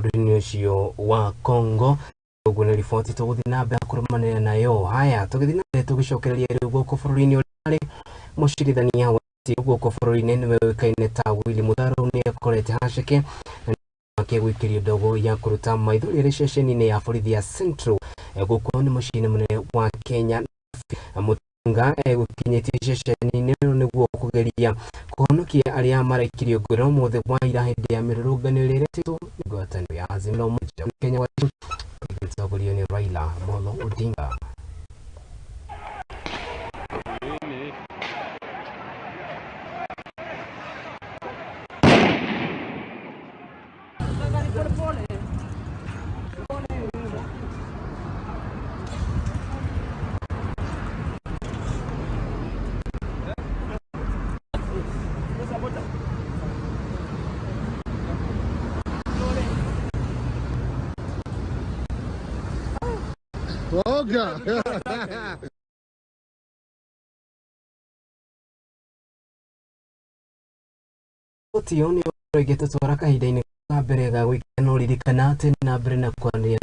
bũrũri-inĩ ũcio wa Congo. Ũguo nĩ riboti tũgũthiĩ na mbere kũrũmanĩrĩra nayo. Haya, tũgĩthiĩ na mbere tũgĩcokereria rĩu gũkũ bũrũri-inĩ ũrĩa mũcirithania wa gũkũ bũrũri-inĩ nĩwe ũĩkaine ta Willy Mũtaru nĩ akorete haceke akĩgwĩkĩrio ndogo ya kũruta maithori rĩ ceceni-inĩ ya borithi ya Central gũkũ nĩ mũciĩ-inĩ mũnene wa Kenya. Mũtunga gũkinyĩtie ceceni-inĩ nĩguo kũgeria kũhonokia arĩa maraikirio ngoro mũthĩ wa ira hĩndĩ ya mĩrũrũngano ĩrĩa ĩretĩtwo nĩ ngwatanĩro ya Azimio la Umoja wa Kenya ĩgĩtongorio nĩ Raila Amolo Odinga. Tioni ũregete twara kahinda-inĩ ka mbere ga gwĩkena ũririkana atĩ na mbere na kwanĩrĩra